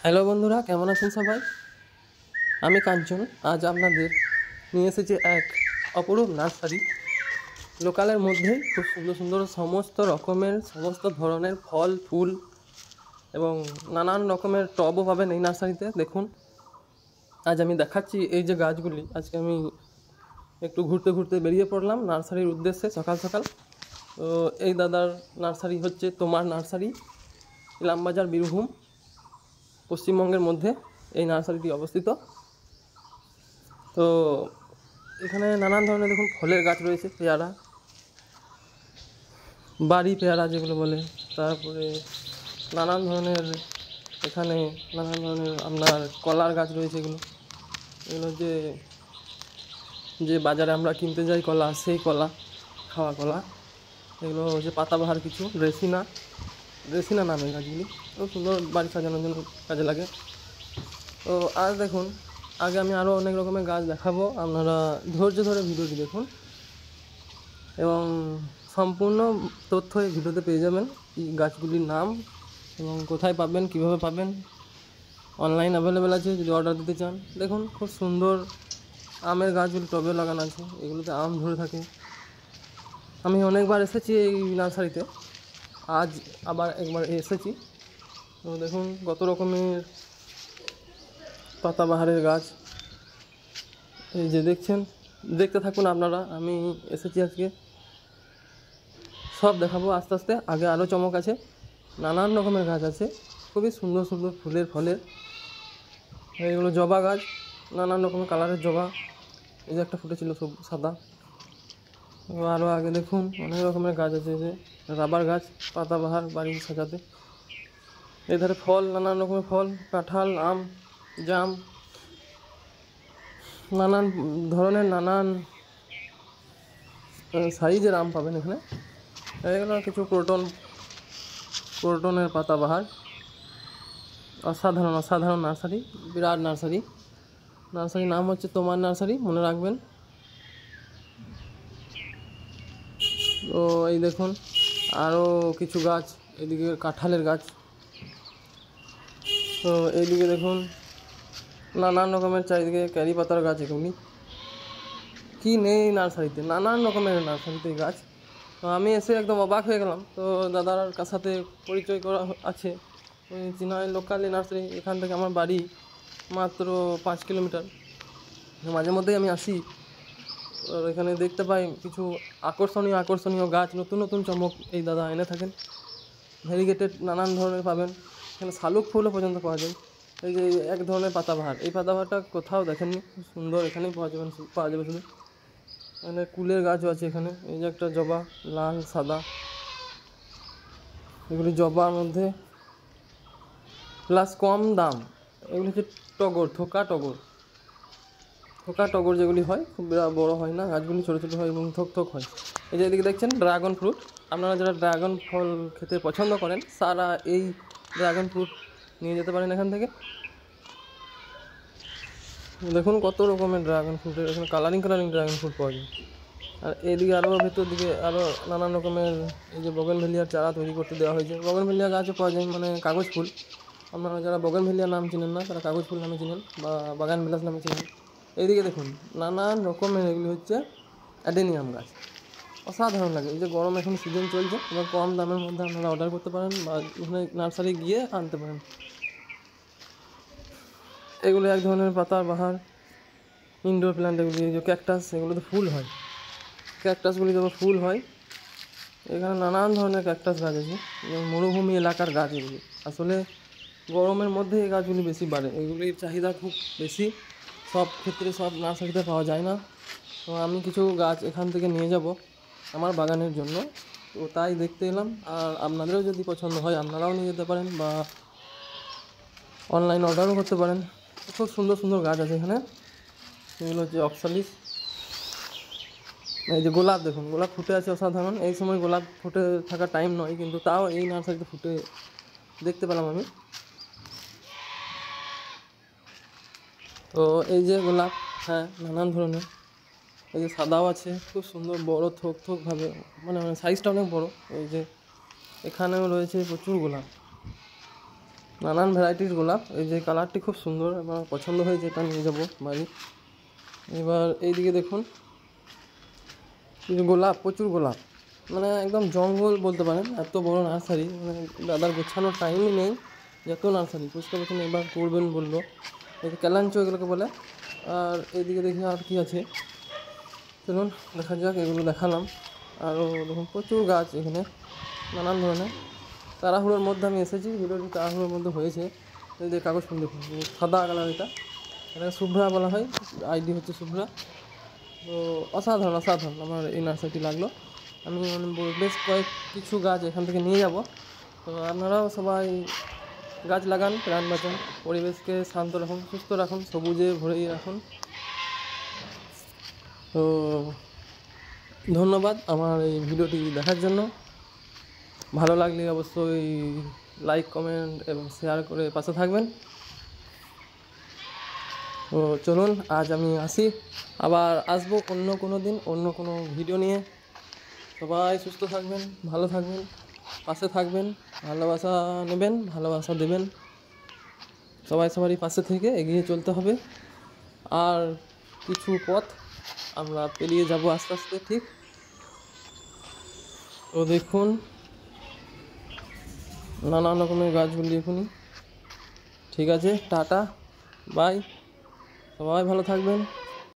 Hello বন্ধুরা, কেমন আছেন সবাই? আমি কাঞ্চন। আজ আপনাদের নিয়ে এসেছি এক অপরূপ নার্সারি। লোকালের মধ্যেই খুব সুন্দর সুন্দর সমস্ত ধরনের ফল ফুল এবং নানান রকমের টবও পাবেন এই নার্সারিতে। দেখুন, আজ আমি দেখাচ্ছি এই যে গাছগুলি। আজকে আমি একটু ঘুরতে ঘুরতে বেরিয়ে পড়লাম নার্সারির উদ্দেশ্যে সকাল সকাল। তো এই দাদার নার্সারি হচ্ছে তোমার নার্সারি, ইলামবাজার, বীরভূম, পশ্চিমবঙ্গের মধ্যে এই নার্সারিটি অবস্থিত। তো এখানে নানান ধরনের দেখুন ফলের গাছ রয়েছে, পেয়ারা, বাড়ি পেয়ারা যেগুলো বলে, তারপরে নানান ধরনের এখানে নানান ধরনের আপনার কলার গাছ রয়েছে। এগুলো এগুলো যে যে বাজারে আমরা কিনতে যাই কলা, সেই কলা, খাওয়া কলা। এগুলো হচ্ছে পাতাবাহার কিছু রেসিনা নামের গাছগুলি। খুব সুন্দর বাড়ি সাজানোর জন্য কাজে লাগে। তো আজ দেখুন, আগে আমি আরও অনেক রকমের গাছ দেখাবো, আপনারা ধৈর্য ধরে ভিডিওটি দেখুন এবং সম্পূর্ণ তথ্য এই ভিডিওতে পেয়ে যাবেন। এই গাছগুলির নাম এবং কোথায় পাবেন, কিভাবে পাবেন। অনলাইন অ্যাভেলেবেল আছে যদি অর্ডার দিতে চান। দেখুন, খুব সুন্দর আমের গাছগুলি টবে লাগানো আছে, এগুলোতে আম ধরে থাকে। আমি অনেকবার এসেছি এই নার্সারিতে, আজ আবার একবার এসেছি। তো দেখুন কত রকমের পাতাবাহারের গাছ এই যে দেখছেন। দেখতে থাকুন আপনারা, আমি এসেছি আজকে, সব দেখাবো আস্তে আস্তে। আগে আরও চমক আছে, নানান রকমের গাছ আছে, খুবই সুন্দর সুন্দর ফুলের ফলের। এগুলো জবা গাছ, নানান রকমের কালারের জবা। এই যে একটা ফুটেছিল সব সাদা। আরও আগে দেখুন অনেক রকমের গাছ আছে, যে রাবার গাছ, পাতাবাহার বাড়ি সাজাতে। এধারে ফল, নানান রকমের ফল, কাঁঠাল, আম, জাম, নানান ধরনের নানান সাইজের আম পাবেন এখানে। এগুলো কিছু ক্রোটনের পাতাবাহার। অসাধারণ অসাধারণ নার্সারি, বিরাট নার্সারির নাম হচ্ছে তোমার নার্সারি, মনে রাখবেন। তো এই দেখুন আরও কিছু গাছ, এদিকে কাঁঠালের গাছ। তো এইদিকে দেখুন নানান রকমের চারিদিকে ক্যারি পাতার গাছ। এগুলি কি নেই নার্সারিতে, নানান রকমের নার্সারিতে গাছ। তো আমি এসে একদম অবাক হয়ে গেলাম। তো দাদার সাথে পরিচয় করা আছে, ওই চিনয় লোকালি নার্সারি। এখান থেকে আমার বাড়ি মাত্র 5 কিলোমিটার। মাঝে মধ্যেই আমি আসি, এখানে দেখতে পাই কিছু আকর্ষণীয় গাছ, নতুন নতুন চমক এই দাদা এনে থাকেন। ভ্যারিগেটেড নানান ধরনের পাবেন এখানে, শালুক ফুলও পর্যন্ত পাওয়া যায়। এই যে এক ধরনের পাতাবাহার, এই পাতাবাহারটা কোথাও দেখেননি, খুব সুন্দর, এখানেই পাওয়া যাবে শুধু। মানে কুলের গাছও আছে এখানে। এই যে একটা জবা, লাল সাদা, এগুলি জবার মধ্যে প্লাস কম দাম। এগুলি হচ্ছে থোকা টগর যেগুলি হয়, খুব বড় হয় না গাছগুলি, ছোটো ছোটো হয় এবং থোক হয়। এই যে এদিকে দেখছেন ড্রাগন ফ্রুট। আপনারা যারা ড্রাগন ফল খেতে পছন্দ করেন, সারা এই ড্রাগন ফ্রুট নিয়ে যেতে পারেন এখান থেকে। দেখুন কত রকমের ড্রাগন ফ্রুটের এখানে কালারিং ড্রাগন ফ্রুট পাওয়া যায়। আর এদিকে আরও ভেতর দিকে আরও নানান রকমের এই যে বগেনভেলিয়ার চারা তৈরি করতে দেওয়া হয়েছে। বগেনভেলিয়া গাছও পাওয়া যায়, মানে কাগজ ফুল। আপনারা যারা বগেনভেলিয়া নাম চিনেন না, তারা কাগজ ফুল নামে চিনেন বা বাগান বিলাস নামে চিনেন। এইদিকে দেখুন নানান রকমের, এগুলি হচ্ছে অ্যাডেনিয়াম গাছ। অসাধারণ লাগে। এই যে গরম এখন সিজন চলছে, এবার কম দামের মধ্যে আপনারা অর্ডার করতে পারেন বা এখানে নার্সারি গিয়ে আনতে পারেন। এগুলো এক ধরনের পাতাবাহার ইনডোর প্ল্যান্ট। এগুলি যে ক্যাকটাস, এগুলোতে ফুল হয়, ক্যাকটাসগুলি যখন ফুল হয়। এখানে নানান ধরনের ক্যাকটাস গাছ আছে, যেমন মরুভূমি এলাকার গাছ। এগুলি আসলে গরমের মধ্যে এই গাছগুলি বেশি বাড়ে, এগুলির চাহিদা খুব বেশি। সব ক্ষেত্রে সব নার্সারিতে পাওয়া যায় না। তো আমি কিছু গাছ এখান থেকে নিয়ে যাব আমার বাগানের জন্য, তো তাই দেখতে এলাম। আর আপনাদেরও যদি পছন্দ হয় আপনারাও নিয়ে যেতে পারেন বা অনলাইন অর্ডারও করতে পারেন। খুব সুন্দর সুন্দর গাছ আছে এখানে। এগুলো হচ্ছে অক্সালিস। এই যে গোলাপ, দেখুন গোলাপ ফুটে আছে, অসাধারণ। এই সময় গোলাপ ফুটে থাকার টাইম নয়, কিন্তু তাও এই নার্সারিতে ফুটে দেখতে পেলাম আমি। তো এই যে গোলাপ, হ্যাঁ নানান ধরনের। এই যে সাদাও আছে, খুব সুন্দর বড় থোকভাবে, মানে সাইজটা অনেক বড়। এই যে এখানেও রয়েছে প্রচুর গোলাপ। নানান ভ্যারাইটির গোলাপ। এই যে কালারটি খুব সুন্দর, আমার পছন্দ হয়েছে, এটা নিয়ে যাবো বাড়ি। এবার এইদিকে দেখুন, এই যে গোলাপ, প্রচুর গোলাপ, মানে একদম জঙ্গল বলতে পারেন, এত বড় নার্সারি। মানে দাদার গোছানোর টাইমই নেই, যত নার্সারি পরিষ্কার পরিচ্ছন্ন এবার করবেন বললো। এই যে ক্যালাঞ্চো এগুলোকে বলে। আর এইদিকে দেখি আর কি আছে, চলুন দেখা যাক। এগুলো দেখালাম। আরও দেখুন প্রচুর গাছ এখানে, নানান ধরনের। তাড়াহুড়োর মধ্যে আমি এসেছি, ভিডিওটি তাড়াহুড়োর মধ্যে হয়েছে। এই যে কাগজ ফুল দেখুন, সাদা কালার, এটাকে শুভ্রা বলা হয়, আইডি হচ্ছে শুভ্রা। তো অসাধারণ অসাধারণ আমার এই নার্সারিটি লাগলো। আমি বেশ কিছু গাছ এখান থেকে নিয়ে যাব। তো আপনারাও সবাই গাছ লাগান, প্রাণ বাঁচান, পরিবেশকে শান্ত রাখুন, সুস্থ রাখুন, সবুজে ভরেই রাখুন। তো ধন্যবাদ আমার এই ভিডিওটি দেখার জন্য। ভালো লাগলে অবশ্যই লাইক, কমেন্ট এবং শেয়ার করে পাশে থাকবেন। তো চলুন, আজ আমি আসি, আবার আসবো অন্য কোনো দিন অন্য কোনো ভিডিও নিয়ে। সবাই সুস্থ থাকবেন, ভালো থাকবেন, পাশে থাকবেন, ভালোবাসা নেবেন, ভালোবাসা দেবেন। সবাই সবারই পাশে থেকে এগিয়ে চলতে হবে। আর কিছু পথ আমরা পেরিয়ে যাব আস্তে আস্তে, ঠিক। তো দেখুন নানান রকমের গাছগুলি এখনই। ঠিক আছে, টাটা, বাই, সবাই ভালো থাকবেন।